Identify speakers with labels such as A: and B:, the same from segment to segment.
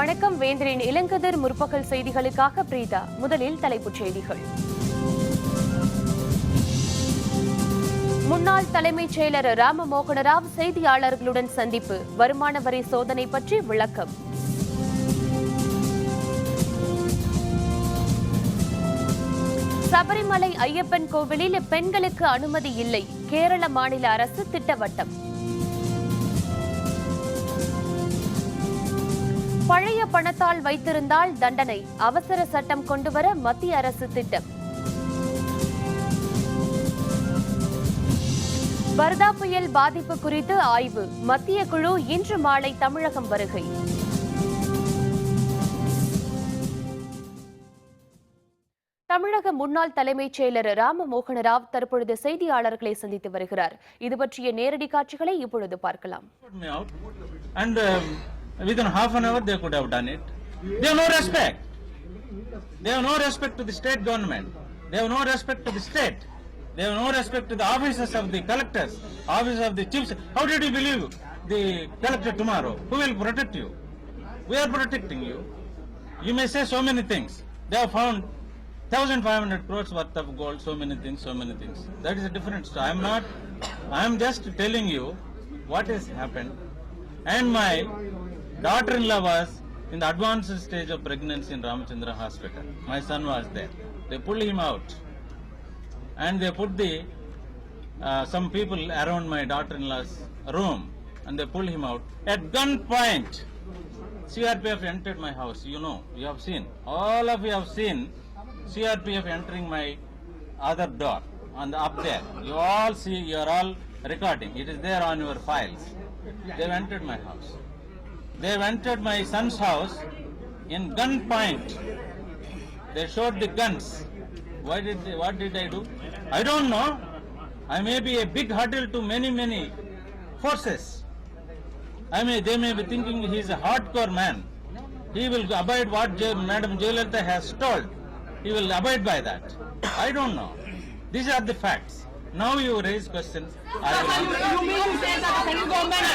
A: வணக்கம். வேந்தரின் இளங்கதிர் முற்பகல் செய்திகளுக்காக பிரீதா. முதலில் தலைப்புச் செய்திகள். முன்னாள் தலைமைச் செயலர் ராமமோகன ராவ் செய்தியாளர்களுடன் சந்திப்பு. வருமான வரி சோதனை பற்றி விளக்கம். சபரிமலை ஐயப்பன் கோவிலில் பெண்களுக்கு அனுமதி இல்லை. கேரள மாநில அரசு திட்டவட்டம். பழைய பணத்தால் வைத்திருந்தால் தண்டனை. அவசர சட்டம் கொண்டுவர மத்திய அரசு திட்டம். வர்தா புயல் பாதிப்பு குறித்து ஆய்வு. மத்திய குழு இன்று மாலை தமிழகம் வருகை. தமிழக முன்னாள் தலைமைச் செயலர் ராமமோகன ராவ் தற்பொழுது செய்தியாளர்களை சந்தித்து வருகிறார். இது பற்றிய நேரடி காட்சிகளை இப்பொழுது பார்க்கலாம்.
B: Within half an hour they could have done it. They have no respect. They have no respect to the state government. They have no respect to the state. They have no respect to the officers of the collectors, officers of the chiefs. How did you believe the collector tomorrow? Who will protect you? We are protecting you. You may say so many things. They have found 1,500 crores worth of gold, so many things, so many things. That is a different story. I am just telling you what has happened. And my daughter-in-law was in the advanced stage of pregnancy in Ramachandra Hospital. My son was there. They pulled him out, and they put some people around my daughter-in-law's room, and they pulled him out at gunpoint. CRPF entered my house. You know, you have seen. All of you have seen CRPF entering my other door and up there. You all see. You are all recording. It is there on your files. They have entered my house. They have entered my son's house in gunpoint. They showed the guns. What did I do? I don't know. I may be a big hurdle to many forces. They may be thinking he is a hardcore man. He will abide what Madam Jayalalitha has told. He will abide by that. I don't know. These are the facts. Now you raise questions.
C: You mean to say that the central government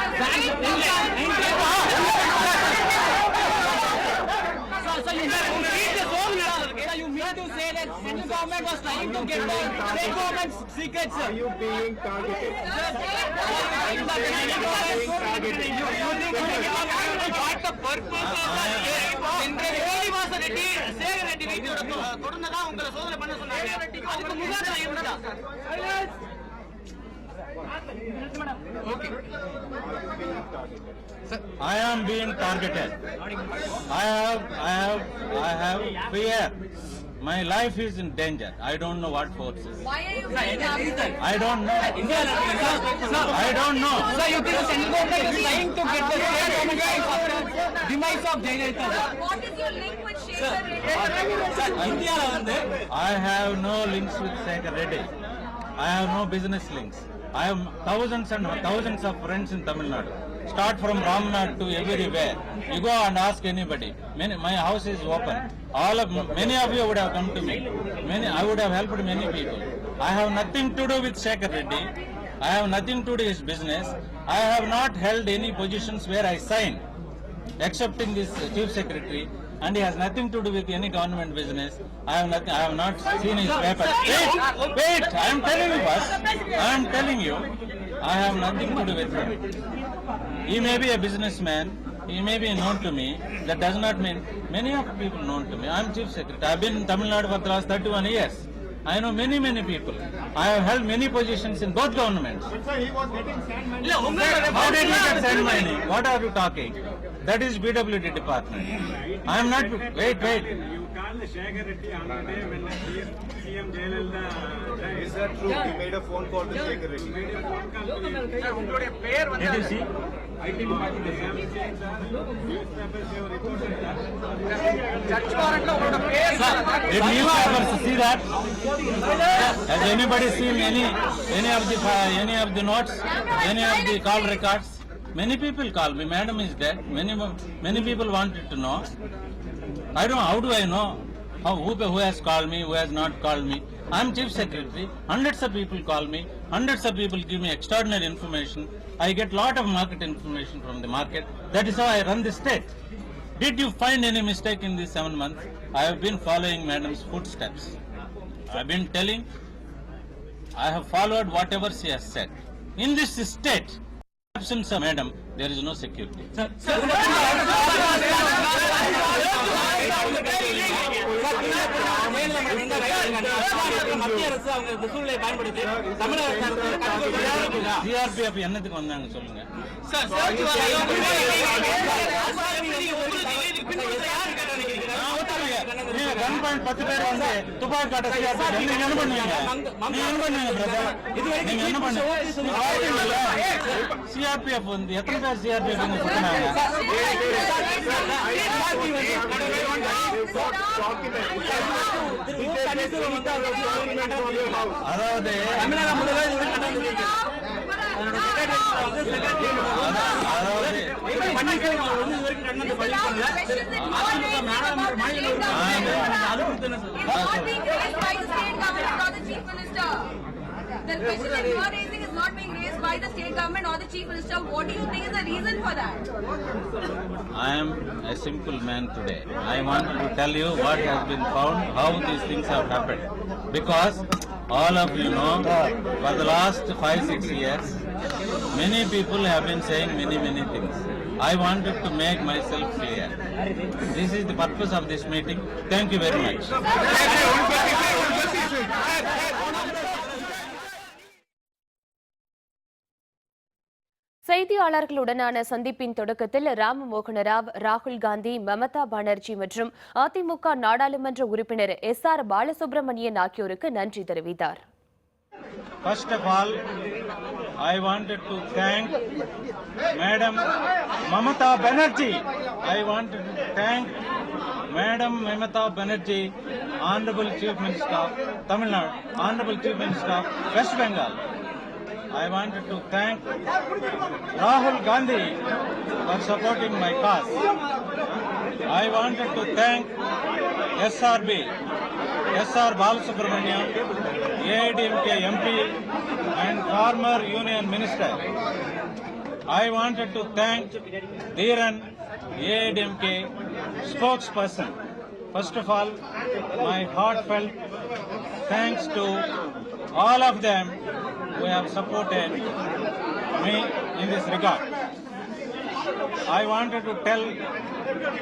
C: you mean to say that central government was trying to get the state government's secrets?
D: Are you being targeted?
C: What the purpose of that? Sega Reddy தொடர்ந்ததா உங்களை சோதனை பண்ண சொன்னாங்க. அதுக்கு முகாந்திரம் என்னடா?
B: I am being targeted. I have fear. My life is in danger. I don't know what forces.
E: Why are you being
B: I don't know. I don't know.
C: So you think the central government is trying to get the state government demise of Jayalalitha?
E: What is your link with Shekhar Reddy?
B: I have no links with Shekhar Reddy. I have no business links. I have thousands and thousands of friends in Tamil Nadu. Start from Ramnath to everywhere. You go and ask anybody. My house is open. Many of you would have come to me. I would have helped many people. I have nothing to do with Shekhar Reddy. I have nothing to do with his business. I have not held any positions where I sign, excepting this chief secretary. And he has nothing to do with any government business. I have not seen his papers. Wait! I am telling you first. I am telling you, I have nothing to do with him. He may be a businessman. He may be known to me. That does not mean many of the people known to me. I am chief secretary. I have been in Tamil Nadu for the last 31 years. I know many people. I have held many positions in both governments.
D: So he was getting sand money.
B: How did he get sand money? What are you talking? That is BWD department. I am not. Wait.
F: You called Shekhar Reddy on the day when CM Jayalalitha died.
D: Is that true? He made a phone call to Shekhar Reddy.
F: Made a phone call to him.
B: Did you see?
F: I think the family changed newspapers have reported that.
B: Did newspapers see that? Has anybody seen any of the notes, any of the call records? Many people call me. Madam is dead. Many people wanted to know. I don't know. How do I know? Who has called me? Who has not called me? I am chief secretary. Hundreds of people call me. Hundreds of people give me extraordinary information. I get lot of market information from the market. That is how I run the state. Did you find any mistake in these 7 months? I have been following madam's footsteps. I have been telling, I have followed whatever she has said. In this state, absence of madam, there is no security.
C: மத்திய அரசு அவங்க இந்த சூழ்நிலையை பயன்படுத்தி தமிழக அரசு
B: CRPF என்னத்துக்கு வந்தாங்க சொல்லுங்க. நீங்க கன் பாயிண்ட் 10 பேர் வந்து துப்பாக்கி காட்ட CRPF நீங்க என்ன பண்ணுவீங்க? நீங்க என்ன பண்ணுவீங்க பிரதர்? நீங்க என்ன பண்ணுவீங்க? CRPF வந்து எத்தனை பேர் CRPF வந்து சுத்தினாங்க? அதாவது
C: தமிழக முதல்வர்
E: The question that you are raising is not being raised by the state government or the chief minister. What do you think is the reason for that?
B: I am a simple man today. I want to tell you what has been found, how these things have happened. Because all of you know, for the last 5-6 years, many people have been saying many things. I wanted to make myself clear. This is the purpose of this meeting. Thank you very much.
A: செய்தியாளர்களுடனான சந்திப்பின் தொடக்கத்தில் ராமமோகன ராவ், ராகுல் காந்தி, மமதா பானர்ஜி மற்றும் அதிமுக நாடாளுமன்ற உறுப்பினர் SR Balasubramanian ஆகியோருக்கு நன்றி தெரிவித்தார்.
B: First of all, I wanted to thank Madam Mamata Banerjee. I wanted to thank Madam Mamata Banerjee, Honorable Chief Minister of Tamil Nadu, Honorable Chief Minister of West Bengal. I wanted to thank Rahul Gandhi for supporting my cause. I wanted to thank SRB, SR Balasubramaniam, AIDMK MP and former Union Minister. I wanted to thank Dhiran, AIDMK spokesperson. First of all, my heartfelt thanks to all of them who have supported me in this regard. I wanted to tell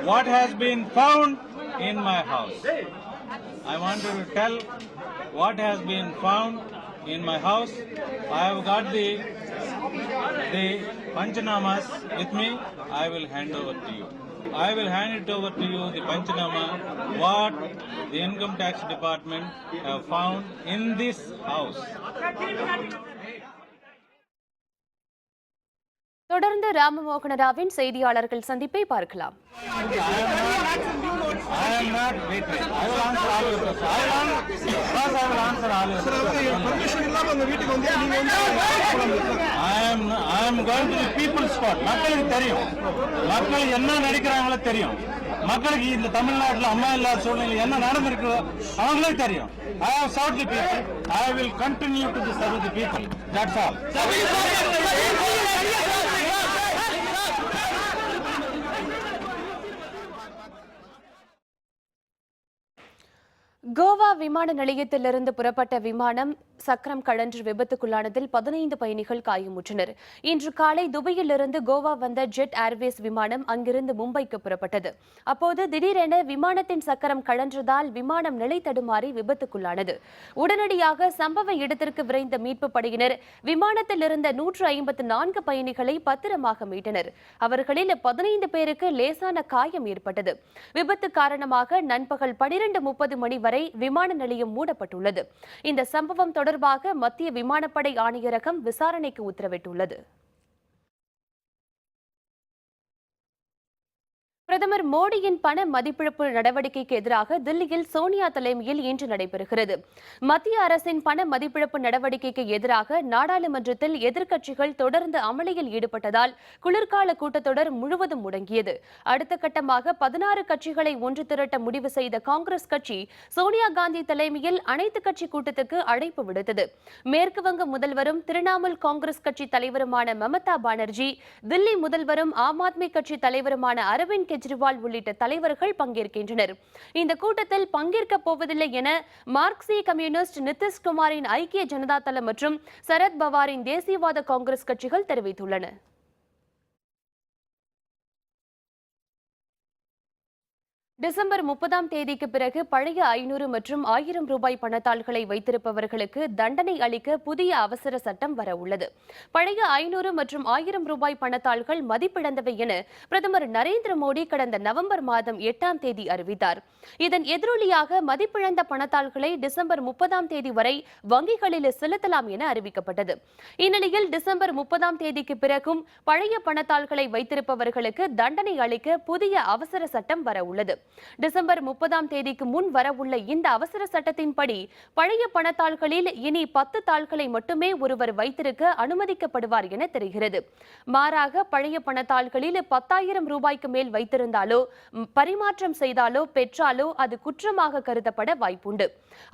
B: what has been found in my house. I wanted to tell what has been found in my house. I have got the Panchanamas with me. I will hand over to you. I will hand it over to you, the Panchanama, what the Income Tax Department have found in this house.
A: தொடர்ந்து ராமமோகன ராவின் செய்தியாளர்கள் சந்திப்பை பார்க்கலாம்.
B: I am not waiting. I will answer all your questions. I will answer all your questions. I am going to the people's court. மக்களுக்கு தெரியும், மக்கள் என்ன நடிக்கிறாங்களோ தெரியும், மக்களுக்கு இந்த தமிழ்நாட்டில் அம்மா இல்லாத சூழ்நிலை என்ன நடந்திருக்கு அவங்களுக்கு தெரியும். I have served the people. I will continue to serve the people. That's all.
A: Goa விமான நிலையத்திலிருந்து புறப்பட்ட விமானம் சக்கரம் கழன்று விபத்துக்குள்ளானதில் 15 பயணிகள் காயமுற்றனர். இன்று காலை துபாயிலிருந்து கோவா வந்த ஜெட் ஏர்வேஸ் விமானம் அங்கிருந்து மும்பைக்கு புறப்பட்டது. அப்போது திடீரென விமானத்தின் சக்கரம் கழன்றதால் விமானம் நிலை தடுமாறி விபத்துக்குள்ளானது. உடனடியாக சம்பவ இடத்திற்கு விரைந்த மீட்பு படையினர் விமானத்தில் இருந்த 154 பயணிகளை பத்திரமாக மீட்டனர். அவர்களில் 15 பேருக்கு லேசான காயம் ஏற்பட்டது. விபத்து காரணமாக நண்பகல் 12:30 மணி வரை விமான நிலையம் மூடப்பட்டுள்ளது. இந்த சம்பவம் தொடர்பாக மத்திய விமானப்படை ஆணையரகம் விசாரணைக்கு உத்தரவிட்டுள்ளது. பிரதமர் மோடியின் பண மதிப்பிழப்பு நடவடிக்கைக்கு எதிராக தில்லியில் சோனியா தலைமையில் இன்று நடைபெறுகிறது. மத்திய அரசின் பண மதிப்பிழப்பு நடவடிக்கைக்கு எதிராக நாடாளுமன்றத்தில் எதிர்க்கட்சிகள் தொடர்ந்து அமளியில் ஈடுபட்டதால் குளிர்கால கூட்டத்தொடர் முழுவதும் முடங்கியது. அடுத்த கட்டமாக 16 கட்சிகளை ஒன்று திரட்ட முடிவு செய்த காங்கிரஸ் கட்சி சோனியா காந்தி தலைமையில் அனைத்து கட்சி கூட்டத்துக்கு அழைப்பு விடுத்தது. மேற்கு வங்க முதல்வரும் திரிணாமுல் காங்கிரஸ் கட்சி தலைவருமான மமதா பானர்ஜி, தில்லி முதல்வரும் ஆம் ஆத்மி கட்சி தலைவருமான அரவிந்த் கெஜ்ரிவால் கெஜ்ரிவால் உள்ளிட்ட தலைவர்கள் பங்கேற்கின்றனர். இந்த கூட்டத்தில் பங்கேற்கப் போவதில்லை என மார்க்சிய கம்யூனிஸ்ட், நிதிஷ்குமாரின் ஐக்கிய ஜனதா தளம் மற்றும் சரத் பவாரின் தேசியவாத காங்கிரஸ் கட்சிகள் தெரிவித்துள்ளன. டிசம்பர் 30ஆம் தேதிக்கு பிறகு பழைய 500 மற்றும் 1000 ரூபாய் பணத்தாள்களை வைத்திருப்பவர்களுக்கு தண்டனை அளிக்க புதிய அவசர சட்டம் வர உள்ளது. பழைய 500 மற்றும் 1000 ரூபாய் பணத்தாள்கள் மதிப்பிழந்தவை என பிரதமர் நரேந்திர மோடி கடந்த நவம்பர் மாதம் 8ஆம் தேதி அறிவித்தார். இதன் எதிரொலியாக மதிப்பிழந்த பணத்தாள்களை டிசம்பர் 30ஆம் தேதி வரை வங்கிகளில் செலுத்தலாம் என அறிவிக்கப்பட்டது. இந்நிலையில் டிசம்பர் 30ஆம் தேதிக்கு பிறகும் பழைய பணத்தாள்களை வைத்திருப்பவர்களுக்கு தண்டனை அளிக்க புதிய அவசர சட்டம் வர உள்ளது. டிசம்பர் 30ஆம் தேதிக்கு முன் வரவுள்ள இந்த அவசர சட்டத்தின்படி பழைய பணத்தாள்களில் இனி 10 தாள்களை மட்டுமே ஒருவர் வைத்திருக்க அனுமதிக்கப்படுவார் என தெரிகிறது. மாறாக பழைய பணத்தாள்களில் 10,000 ரூபாய்க்கு மேல் வைத்திருந்தாலோ பரிமாற்றம் செய்தாலோ பெற்றாலோ அது குற்றமாக கருதப்பட வாய்ப்புண்டு.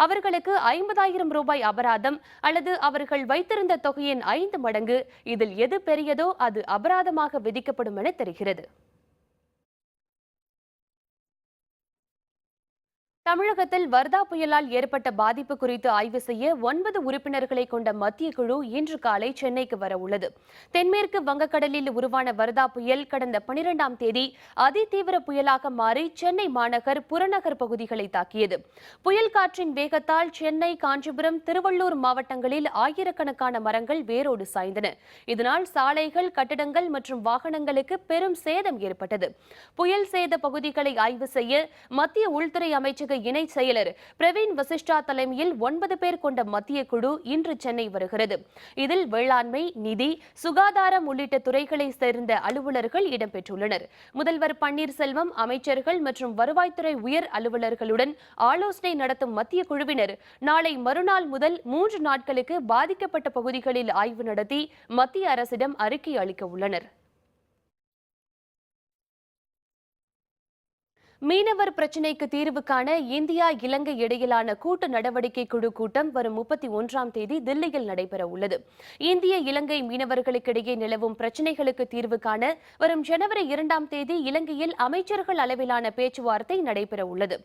A: அவர்களுக்கு 50,000 ரூபாய் அபராதம் அல்லது அவர்கள் வைத்திருந்த தொகையின் 5 மடங்கு, இதில் எது பெரியதோ அது அபராதமாக விதிக்கப்படும் என தெரிகிறது. தமிழகத்தில் வர்தா புயலால் ஏற்பட்ட பாதிப்பு குறித்து ஆய்வு செய்ய 9 உறுப்பினர்களை கொண்ட மத்திய குழு இன்று காலை சென்னைக்கு வர உள்ளது. தென்மேற்கு வங்கக்கடலில் உருவான வர்தா புயல் கடந்த 12ஆம் தேதி அதிதீவிர புயலாக மாறி சென்னை மாநகர், புறநகர் பகுதிகளை தாக்கியது. புயல் காற்றின் வேகத்தால் சென்னை, காஞ்சிபுரம், திருவள்ளூர் மாவட்டங்களில் ஆயிரக்கணக்கான மரங்கள் வேரோடு சாய்ந்தன. இதனால் சாலைகள், கட்டடங்கள் மற்றும் வாகனங்களுக்கு பெரும் சேதம் ஏற்பட்டது. புயல் சேத பகுதிகளை ஆய்வு செய்ய மத்திய உள்துறை அமைச்சக இணை செயலர் பிரவீன் வசிஷ்டா தலைமையில் 9 பேர் கொண்ட மத்திய குழு இன்று சென்னை வருகிறது. இதில் வேளாண்மை, நிதி, சுகாதாரம் உள்ளிட்ட துறைகளை சேர்ந்த அலுவலர்கள் இடம்பெற்றுள்ளனர். முதல்வர் பன்னீர்செல்வம், அமைச்சர்கள் மற்றும் வருவாய்த்துறை உயர் அலுவலர்களுடன் ஆலோசனை நடத்தும் மத்திய குழுவினர் நாளை மறுநாள் முதல் 3 நாட்களுக்கு பாதிக்கப்பட்ட பகுதிகளில் ஆய்வு நடத்தி மத்திய அரசிடம் அறிக்கை அளிக்க உள்ளனர். மீனவர் பிரச்சினைக்கு தீர்வு காண இந்தியா, இலங்கை இடையிலான கூட்டு நடவடிக்கை குழு கூட்டம் வரும் 31ஆம் தேதி தில்லியில் நடைபெற உள்ளது. இந்திய, இலங்கை மீனவர்களுக்கிடையே நிலவும் பிரச்சினைகளுக்கு தீர்வு காண வரும் ஜனவரி 2ஆம் தேதி இலங்கையில் அமைச்சர்கள் அளவிலான பேச்சுவார்த்தை நடைபெற உள்ளது.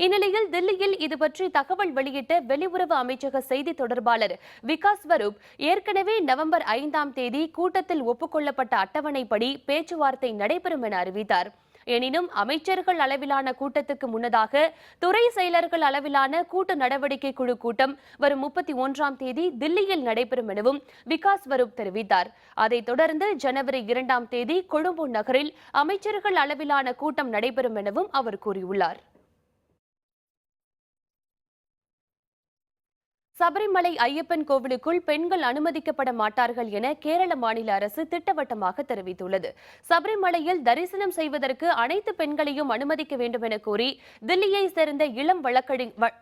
A: இந்நிலையில் தில்லியில் இதுபற்றி தகவல் வெளியிட்ட வெளியுறவு அமைச்சக செய்தி தொடர்பாளர் விகாஸ் ஸ்வரூப், ஏற்கனவே நவம்பர் 5ஆம் தேதி கூட்டத்தில் ஒப்புக்கொள்ளப்பட்ட அட்டவணைப்படி பேச்சுவார்த்தை நடைபெறும் என அறிவித்தார். எனினும் அமைச்சர்கள் அளவிலான கூட்டத்துக்கு முன்னதாக துறை செயலர்கள் அளவிலான கூட்டு நடவடிக்கை குழு கூட்டம் வரும் 31ஆம் தேதி தில்லியில் நடைபெறும் எனவும் விகாஸ் ஸ்வரூப் தெரிவித்தார். அதைத் தொடர்ந்து ஜனவரி 2ஆம் தேதி கொழும்பு நகரில் அமைச்சர்கள் அளவிலான கூட்டம் நடைபெறும் எனவும் அவர் கூறியுள்ளார். சபரிமலை ஐயப்பன் கோவிலுக்குள் பெண்கள் அனுமதிக்கப்பட மாட்டார்கள் என கேரள மாநில அரசு திட்டவட்டமாக தெரிவித்துள்ளது. சபரிமலையில் தரிசனம் செய்வதற்கு அனைத்து பெண்களையும் அனுமதிக்க வேண்டும் என கோரி தில்லியை சேர்ந்த இளம்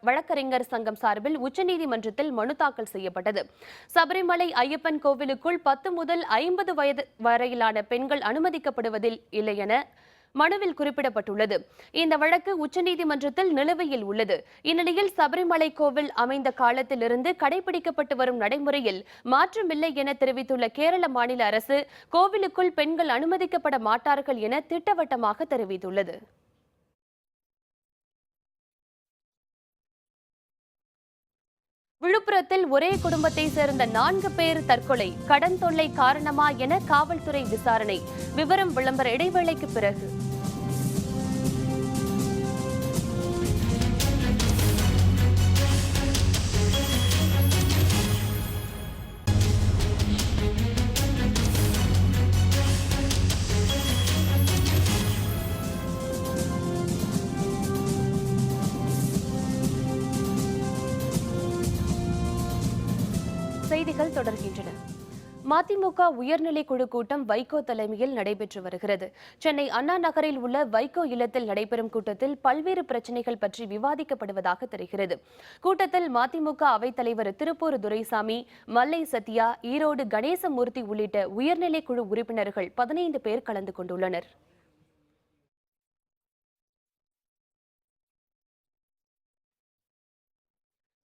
A: வழக்கறிஞர் சங்கம் சார்பில் உச்சநீதிமன்றத்தில் மனு தாக்கல் செய்யப்பட்டது. சபரிமலை ஐயப்பன் கோவிலுக்குள் 10 முதல் 50 வயது வரையிலான பெண்கள் அனுமதிக்கப்படுவதில் இல்லை என மனுவில் குறிப்பிடப்பட்டுள்ளது. இந்த வழக்கு உச்சநீதிமன்றத்தில் நிலுவையில் உள்ளது. இந்நிலையில் சபரிமலை கோவில் அமைந்த காலத்திலிருந்து கடைபிடிக்கப்பட்டு வரும் நடைமுறையில் மாற்றமில்லை என தெரிவித்துள்ள கேரள மாநில அரசு கோவிலுக்குள் பெண்கள் அனுமதிக்கப்பட மாட்டார்கள் என திட்டவட்டமாக தெரிவித்துள்ளது. விழுப்புரத்தில் ஒரே குடும்பத்தை சேர்ந்த 4 பேர் தற்கொலை, கடன் தொல்லை காரணமா என காவல்துறை விசாரணை. விவரம் விளம்பர இடைவேளைக்கு பிறகு. செய்திகள் தொடர்கின்றன. மதிமுக உயர்நிலை குழு கூட்டம் வைகோ தலைமையில் நடைபெற்று வருகிறது. சென்னை அண்ணா நகரில் உள்ள வைகோ இல்லத்தில் நடைபெறும் கூட்டத்தில் பல்வேறு பிரச்சினைகள் பற்றி விவாதிக்கப்படுவதாக தெரிகிறது. கூட்டத்தில் மதிமுக அவைத்தலைவர் திருப்பூர் துரைசாமி, மல்லை சத்யா, ஈரோடு கணேசமூர்த்தி உள்ளிட்ட உயர்நிலை குழு உறுப்பினர்கள் 15 பேர் கலந்து கொண்டுள்ளனர்.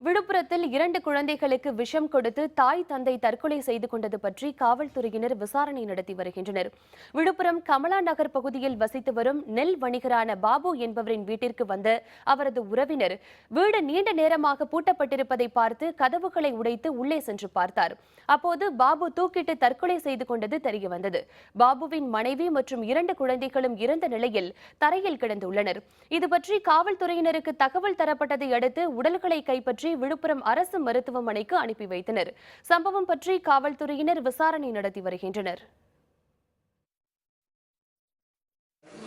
A: விழுப்புரத்தில் 2 குழந்தைகளுக்கு விஷம் கொடுத்து தாய் தந்தை தற்கொலை செய்து கொண்டது பற்றி காவல்துறையினர் விசாரணை நடத்தி வருகின்றனர். விழுப்புரம் கமலா நகர் பகுதியில் வசித்து வரும் நெல் வணிகரான பாபு என்பவரின் வீட்டிற்கு வந்த அவரது உறவினர் வீடு நீண்ட நேரமாக பூட்டப்பட்டிருப்பதை பார்த்து கதவுகளை உடைத்து உள்ளே சென்று பார்த்தார். அப்போது பாபு தூக்கிட்டு தற்கொலை செய்து கொண்டது தெரியவந்தது. பாபுவின் மனைவி மற்றும் 2 குழந்தைகளும் இறந்த நிலையில் தரையில் கிடந்துள்ளனர். இதுபற்றி காவல்துறையினருக்கு தகவல் தரப்பட்டதை அடுத்து உடல்களை கைப்பற்றி விழுப்புரம் அரசு மருத்துவமனைக்கு அனுப்பி வைத்தனர். சம்பவம் பற்றி காவல்துறையினர் விசாரணை நடத்தி வருகின்றனர்.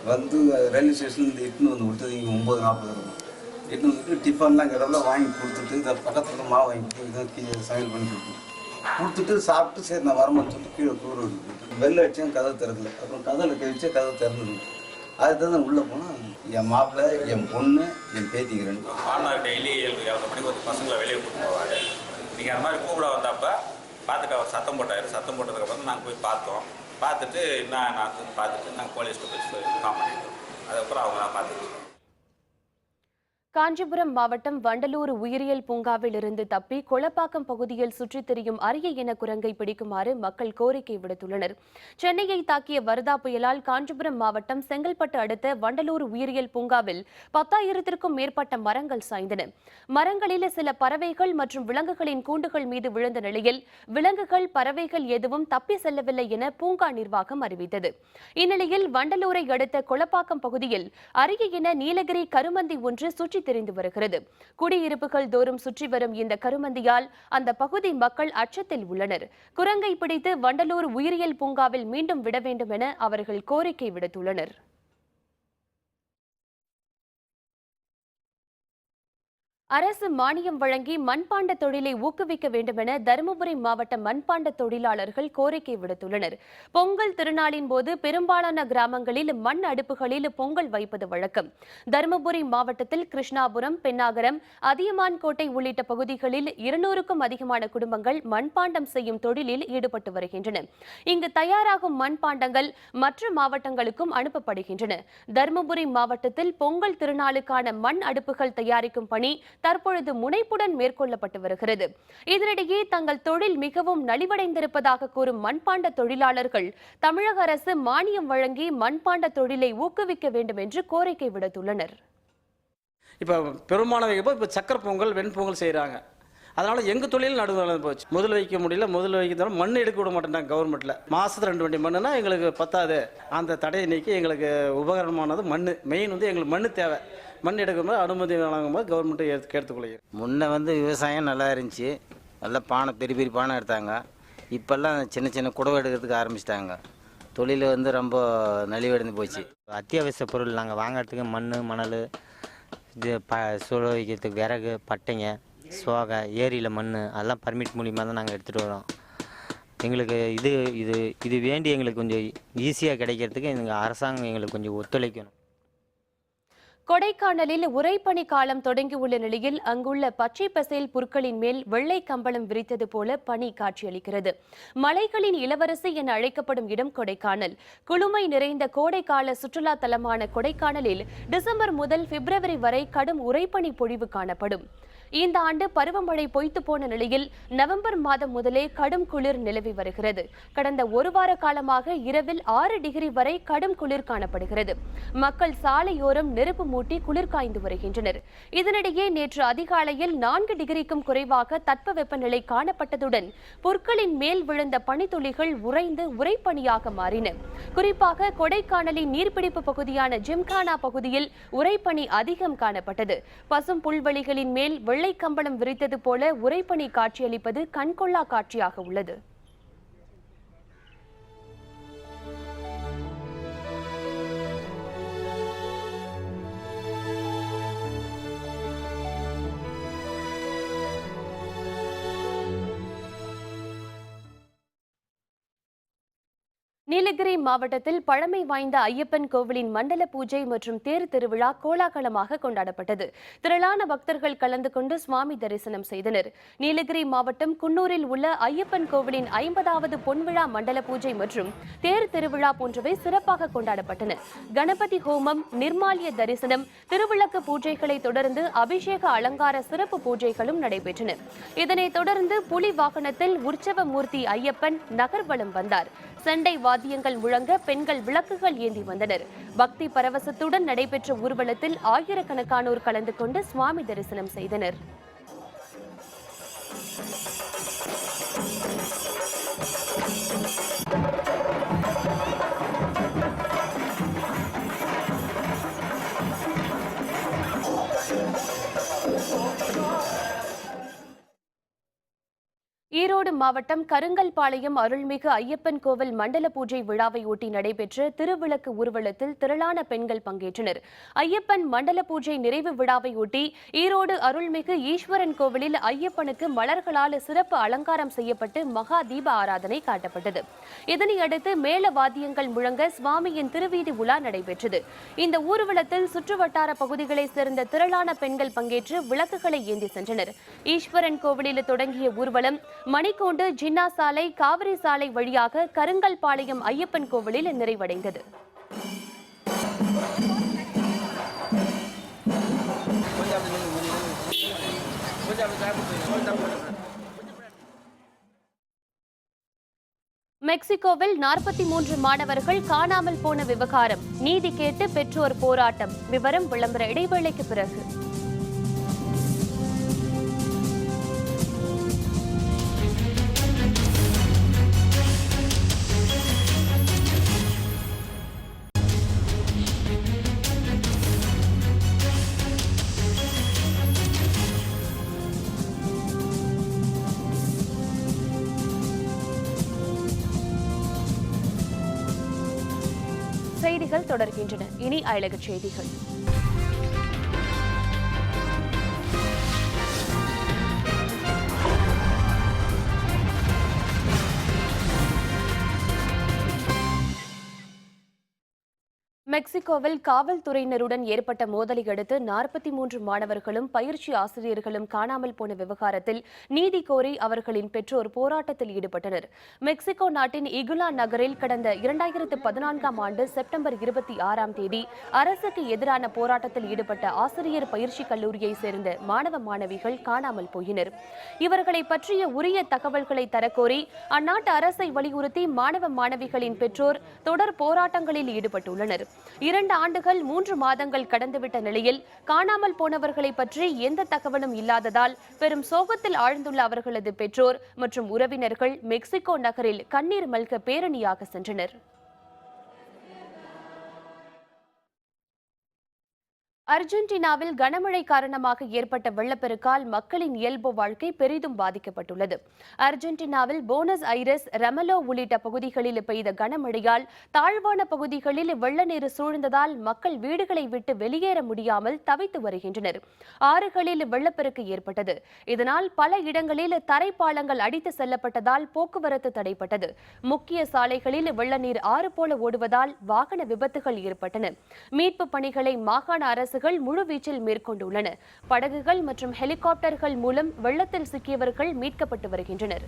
G: வந்து ரயில்வே ஸ்டேஷன் இட்டுன்னு வந்து விட்டது இங்கே 9:40 இருக்கும். இட்டுன்னு வந்துட்டு டிஃபன்லாம் கிடவுல வாங்கி கொடுத்துட்டு இந்த பக்கத்தில் மாவு வாங்கி கொடுத்து சமையல் பண்ணி கொடுத்துட்டு சாப்பிட்டு சரி நான் வரமான்னு சொல்லிட்டு கீழே கூறு இருக்குது. வெளில அடிச்சேன் கதவு திறக்கல. அப்புறம் கதவில் கழிச்சு கதவு திறந்துருக்கு. அதுதான் தான் உள்ளே போனால் என் மாப்பிள்ளை, என் பொண்ணு, என் பேத்திக்கு 2.
H: மாமனார் டெய்லி 7 மணிக்கு ஒரு பசங்களை வெளியே கூப்பிட்டு போவார். நீங்கள் அந்த மாதிரி கூப்பிட வந்தப்போ பார்த்துட்டு அவர் சத்தம் போட்டார். சத்தம் போட்டதுக்கப்புறம் நாங்கள் போய் பார்த்தோம். பார்த்துட்டு நான் பார்த்துட்டு நாங்கள் போலீஸ்ட்டு போய் இன்ஃபார்ம் பண்ணிட்டோம். அதுக்கப்புறம் அவங்க நான் பார்த்துட்டு
A: காஞ்சிபுரம் மாவட்டம் வண்டலூர் உயிரியல் பூங்காவில் இருந்து தப்பி கொளப்பாக்கம் பகுதியில் சுற்றித் திரியும் அரிய இன குரங்கை பிடிக்குமாறு மக்கள் கோரிக்கை விடுத்துள்ளனர். சென்னையை தாக்கிய வர்தா புயலால் காஞ்சிபுரம் மாவட்டம் செங்கல்பட்டு அடுத்த வண்டலூர் உயிரியல் பூங்காவில் 10,000க்கும் மேற்பட்ட மரங்கள் சாய்ந்தன. மரங்களில் சில பறவைகள் மற்றும் விலங்குகளின் கூண்டுகள் மீது விழுந்த நிலையில் விலங்குகள், பறவைகள் எதுவும் தப்பி செல்லவில்லை என பூங்கா நிர்வாகம் அறிவித்தது. இந்நிலையில் வண்டலூரை அடுத்த கொளப்பாக்கம் பகுதியில் அரிய இன நீலகிரி கருமந்தி ஒன்று சுற்றி தெரிந்து வருகிறது. குடியிருப்புகள் தோறும் சுற்றி வரும் இந்த கருமந்தியால் அந்த பகுதி மக்கள் அச்சத்தில் உள்ளனர். குரங்கை பிடித்து வண்டலூர் உயிரியல் பூங்காவில் மீண்டும் விட வேண்டும் என அவர்கள் கோரிக்கை விடுத்துள்ளனர். அரசு மானியம் வழங்கி மண்பாண்ட தொழிலை ஊக்குவிக்க வேண்டும் என தருமபுரி மாவட்ட மண்பாண்ட தொழிலாளர்கள் கோரிக்கை விடுத்துள்ளனர். பொங்கல் திருநாளின் போது பெரும்பாலான கிராமங்களில் மண் அடுப்புகளில் பொங்கல் வைப்பது வழக்கம். தருமபுரி மாவட்டத்தில் கிருஷ்ணாபுரம், பென்னாகரம், அதியமான்கோட்டை உள்ளிட்ட பகுதிகளில் 200க்கும் அதிகமான குடும்பங்கள் மண்பாண்டம் செய்யும் தொழிலில் ஈடுபட்டு வருகின்றன. இங்கு தயாராகும் மண்பாண்டங்கள் மற்ற மாவட்டங்களுக்கும் அனுப்பப்படுகின்றன. தருமபுரி மாவட்டத்தில் பொங்கல் திருநாளுக்கான மண் அடுப்புகள் தயாரிக்கும் பணி தற்பொழுது முனைப்புடன் மேற்கொள்ளப்பட்டு வருகிறது. இதனிடையே தங்கள் தொழில் மிகவும் நலிவடைந்திருப்பதாக கூறும் மண்பாண்ட தொழிலாளர்கள் தமிழக அரசு மானியம் வழங்கி மண்பாண்ட தொழிலை ஊக்குவிக்க வேண்டும் என்று கோரிக்கை விடுத்துள்ளனர்.
I: இப்போ பெரும்பாலான இப்போ சக்கரை பொங்கல், வெண்பொங்கல் செய்கிறாங்க. அதனால் எங்கள் தொழில் நடுவில் போச்சு. முதல் வைக்க முடியல. முதல் வைக்கிறதால மண் எடுக்க விட மாட்டேன்ட்டாங்க கவர்மெண்ட்டில். மாதத்துக்கு 2 வண்டி மண்ணுனா எங்களுக்கு பத்தாது. அந்த தடையை நீக்கி எங்களுக்கு உபகரணமானது மண். மெயின் வந்து எங்களுக்கு மண் தேவை. மண் எடுக்கும்போது அனுமதி வழங்கும்போது கவர்மெண்ட்டு எடுத்துக்கொள்ளுங்க.
J: முன்ன வந்து விவசாயம் நல்லா இருந்துச்சு. நல்லா பானை, பெரிய பெரிய பானை எடுத்தாங்க. இப்போல்லாம் சின்ன சின்ன குடவை எடுக்கிறதுக்கு ஆரம்பிச்சிட்டாங்க. தொழில் வந்து ரொம்ப நலிவடைந்து போச்சு.
K: அத்தியாவசிய பொருள் நாங்கள் வாங்கிறதுக்கு மண், மணல், இது சுழ வைக்கிறதுக்கு விறகு, பட்டைங்க, சோகை, ஏரியில் மண் அதெல்லாம் பர்மிட் மூலிமா தான் நாங்கள் எடுத்துகிட்டு வரோம். எங்களுக்கு இது வேண்டி எங்களுக்கு கொஞ்சம் ஈஸியாக கிடைக்கிறதுக்கு எங்கள் அரசாங்கம் எங்களுக்கு கொஞ்சம் ஒத்துழைக்கணும்.
A: கொடைக்கானலில் உறைபனி காலம் தொடங்கியுள்ள நிலையில் அங்குள்ள பச்சை பசேல் புற்களின் மேல் வெள்ளை கம்பளம் விரித்தது போல பனி காட்சியளிக்கிறது. மலைகளின் இளவரசி என அழைக்கப்படும் இடம் கொடைக்கானல். குளுமை நிறைந்த கோடைக்கால சுற்றுலா தலமான கொடைக்கானலில் டிசம்பர் முதல் பிப்ரவரி வரை கடும் உறைபனி பொழிவு காணப்படும். இந்த ஆண்டு பருவமழை பொய்த்து போன நிலையில் நவம்பர் மாதம் முதலே கடும் குளிர் நிலவி வருகிறது. கடந்த 1 வார காலமாக இரவில் 6 டிகிரி வரை கடும் குளிர் காணப்படுகிறது. மக்கள் சாலையோரம் நெருப்பு மூட்டி குளிர் காய்ந்து வருகின்றனர். இதனிடையே நேற்று அதிகாலையில் 4 டிகிரிக்கும் குறைவாக தட்பவெப்பநிலை காணப்பட்டதுடன் புற்களின் மேல் விழுந்த பனித்துளிகள் உறைந்து உறைபனியாக மாறின. குறிப்பாக கொடைக்கானலின் நீர்பிடிப்பு பகுதியான ஜிம்கானா பகுதியில் உறைபனி அதிகம் காணப்பட்டது. பசும் புல்வெளிகளின் மேல் வெள்ளை கம்பளம் விரித்தது போல உறைபனி காட்சியளிப்பது கண்கொள்ளா காட்சியாக உள்ளது. நீலகிரி மாவட்டத்தில் பழமை வாய்ந்த ஐயப்பன் கோவிலின் மண்டல பூஜை மற்றும் தேர் திருவிழா கோலாகலமாக கொண்டாடப்பட்டது. திரளான பக்தர்கள் கலந்து கொண்டு சுவாமி தரிசனம் செய்தனர். நீலகிரி மாவட்டம் குன்னூரில் உள்ள ஐயப்பன் கோவிலின் 50வது பொன்விழா மண்டல பூஜை மற்றும் தேர் திருவிழா போன்றவை சிறப்பாக கொண்டாடப்பட்டன. கணபதி ஹோமம், நிர்மால்ய தரிசனம், திருவிளக்கு பூஜைகளை தொடர்ந்து அபிஷேக அலங்கார சிறப்பு பூஜைகளும் நடைபெற்றன. இதனைத் தொடர்ந்து புலி வாகனத்தில் உற்சவ மூர்த்தி ஐயப்பன் நகர்வலம் வந்தார். சண்டை வாத்தியங்கள் முழங்க பெண்கள் விளக்குகள் ஏந்தி வந்தனர். பக்தி பரவசத்துடன் நடைபெற்ற ஊர்வலத்தில் ஆயிரக்கணக்கானோர் கலந்து கொண்டு சுவாமி தரிசனம் செய்தனர். ஈரோடு மாவட்டம் கருங்கல்பாளையம் அருள்மிகு ஐயப்பன் கோவில் மண்டல பூஜை விழாவை ஒட்டி நடைபெற்ற திருவிளக்கு ஊர்வலத்தில் திரளான பெண்கள் பங்கேற்றனர். ஐயப்பன் மண்டல பூஜை நிறைவு விழாவை ஒட்டி ஈரோடு அருள்மிகு ஈஸ்வரன் கோவிலில் ஐயப்பனுக்கு மலர்களால் சிறப்பு அலங்காரம் செய்யப்பட்டு மகா தீப ஆராதனை காட்டப்பட்டது. இதனையடுத்து மேள வாத்தியங்கள் முழங்க சுவாமியின் திருவீதி உலா நடைபெற்றது. இந்த ஊர்வலத்தில் சுற்றுவட்டார பகுதிகளைச் சேர்ந்த திரளான பெண்கள் பங்கேற்று விளக்குகளை ஏந்தி சென்றனர். ஈஸ்வரன் கோவிலில் தொடங்கிய ஊர்வலம் மணிக்கூண்டு, ஜின்னா சாலை, காவிரி சாலை வழியாக கருங்கல்பாளையம் ஐயப்பன் கோவிலில் நிறைவடைந்தது. மெக்சிகோவில் 43 மாணவர்கள் காணாமல் போன விவகாரம், நீதி கேட்டு பெற்றோர் போராட்டம். விவரம் விளம்பர இடைவேளைக்கு பிறகு. செய்திகள் தொடர்கின்றன. இனி அயலகச் செய்திகள். மெக்சிகோவில் காவல்துறையினருடன் ஏற்பட்ட மோதலை அடுத்து 43 மாணவர்களும் பயிற்சி ஆசிரியர்களும் காணாமல் போன விவகாரத்தில் நீதி கோரி அவர்களின் பெற்றோர் போராட்டத்தில் ஈடுபட்டனர். மெக்சிகோ நாட்டின் இகுலா நகரில் கடந்த 2014ஆம் ஆண்டு செப்டம்பர் 26ஆம் தேதி அரசுக்கு எதிரான போராட்டத்தில் ஈடுபட்ட ஆசிரியர் பயிற்சி கல்லூரியைச் சேர்ந்த மாணவ மாணவிகள் காணாமல் போயினர். இவர்களை பற்றிய உரிய தகவல்களை தரக்கோரி அந்நாட்டு அரசை வலியுறுத்தி மாணவ மாணவிகளின் பெற்றோர் தொடர் போராட்டங்களில் ஈடுபட்டுள்ளனர். 2 ஆண்டுகள் 3 மாதங்கள் கடந்துவிட்ட நிலையில் காணாமல் போனவர்களை பற்றி எந்த தகவலும் இல்லாததால் பெரும் சோகத்தில் ஆழ்ந்துள்ள அவர்களது பெற்றோர் மற்றும் உறவினர்கள் மெக்சிகோ நகரில் கண்ணீர் மல்க பேரணியாக சென்றனர். அர்ஜென்டினாவில் கனமழை காரணமாக ஏற்பட்ட வெள்ளப்பெருக்கால் மக்களின் இயல்பு வாழ்க்கை பெரிதும் பாதிக்கப்பட்டுள்ளது. அர்ஜென்டினாவில் போனஸ் ஐரஸ், ரெமலோ உள்ளிட்ட பகுதிகளில் பெய்த கனமழையால் தாழ்வான பகுதிகளில் வெள்ள நீர் சூழ்ந்ததால் மக்கள் வீடுகளை விட்டு வெளியேற முடியாமல் தவித்து வருகின்றனர். ஆறுகளில் வெள்ளப்பெருக்கு ஏற்பட்டது. இதனால் பல இடங்களில் தரைப்பாலங்கள் அடித்து செல்லப்பட்டதால் போக்குவரத்து தடைப்பட்டது. முக்கிய சாலைகளில் வெள்ள நீர் ஆறு போல ஓடுவதால் வாகன விபத்துகள் ஏற்பட்டன. மீட்பு பணிகளை மாகாண அரசு முழுவீச்சில் மேற்கொண்டுள்ளன. படகுகள் மற்றும் ஹெலிகாப்டர்கள் மூலம் வெள்ளத்தில் சிக்கியவர்கள் மீட்கப்பட்டு வருகின்றனர்.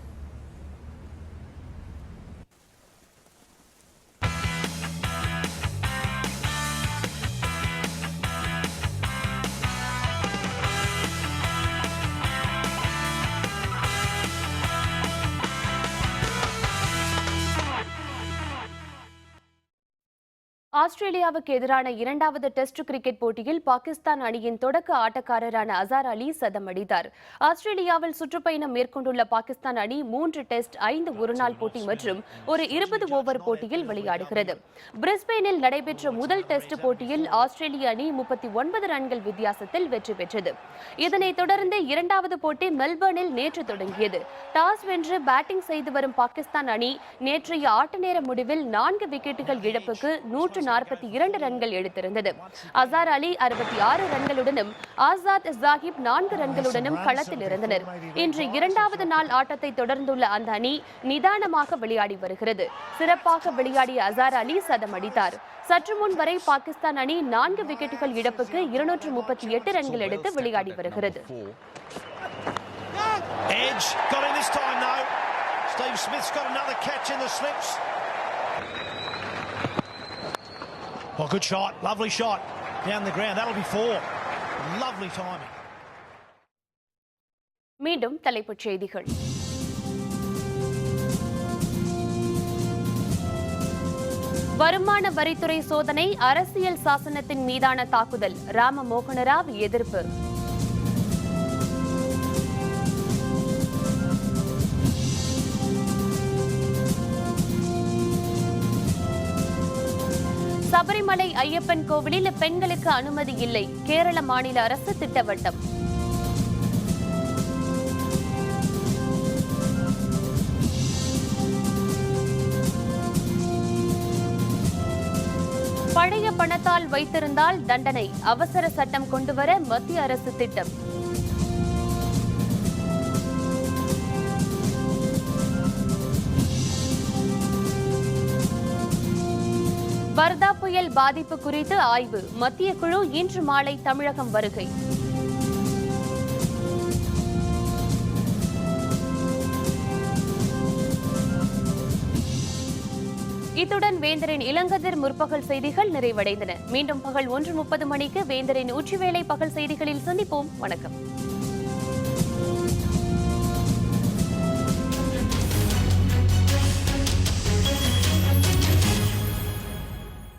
A: ஆஸ்திரேலியாவுக்கு எதிரான 2வது டெஸ்ட் கிரிக்கெட் போட்டியில் பாகிஸ்தான் அணியின் தொடக்க ஆட்டக்காரரான அசார் அலி சதம் அடித்தார். ஆஸ்திரேலியாவில் சுற்றுப்பயணம் மேற்கொண்டுள்ள பாகிஸ்தான் அணி 3 டெஸ்ட், 5 ஒருநாள் போட்டி மற்றும் ஒரு 20 ஓவர் போட்டியில் விளையாடுகிறது. பிரிஸ்பேனில் நடைபெற்ற முதல் டெஸ்ட் போட்டியில் ஆஸ்திரேலிய அணி 39 ரன்கள் வித்தியாசத்தில் வெற்றி பெற்றது. இதனைத் தொடர்ந்து 2வது போட்டி மெல்பர்னில் நேற்று தொடங்கியது. டாஸ் வென்று பேட்டிங் செய்து வரும் பாகிஸ்தான் அணி நேற்றைய ஆட்ட நேர முடிவில் 4 விக்கெட்டுகள் இழப்புக்கு 140 142 ரன்கள் எடுத்திருந்தது. அசார் அலி 66 ரன்களுடனும் ஆசாத் ஜாகிப் 4 ரன்களுடனும் களத்தில் இருந்தனர். இன்று இரண்டாவது நாள் ஆட்டத்தை தொடர்ந்துள்ள அந்த அணி நிதானமாக விளையாடி வருகிறது. சிறப்பாக விளையாடிய அசார் அலி சதம் அடித்தார். சற்று முன் வரை பாகிஸ்தான் அணி 4 விக்கெட்டுகள் இழப்புக்கு 238 ரன்கள் எடுத்து விளையாடி வருகிறது.
L: Edge got in this time though. Steve Smith's got another catch in the slips. Oh, good shot, lovely shot down the ground. That'll be 4. Lovely timing.
A: மீண்டும் தலைப்புச் செய்திகள். வருமான வரித்துறை சோதனை, அரசியல் சாசனத்தின் மீதான தாக்குதல், ராம மோகன ராவ் எதிர்ப்பு. சபரிமலை ஐயப்பன் கோவிலில் பெண்களுக்கு அனுமதி இல்லை, கேரள மாநில அரசு திட்டவட்டம். பழைய பணத்தால் வைத்திருந்தால் தண்டனை, அவசர சட்டம் கொண்டுவர மத்திய அரசு திட்டம். வர்தா புயல் பாதிப்பு குறித்து ஆய்வு, மத்திய குழு இன்று மாலை தமிழகம் வருகை. இத்துடன் வேந்தரின் இளங்கதிர் முற்பகல் செய்திகள் நிறைவடைந்தன. மீண்டும் பகல் 1:30 மணிக்கு வேந்தரின் உச்சிவேளை பகல் செய்திகளில் சந்திப்போம். வணக்கம்.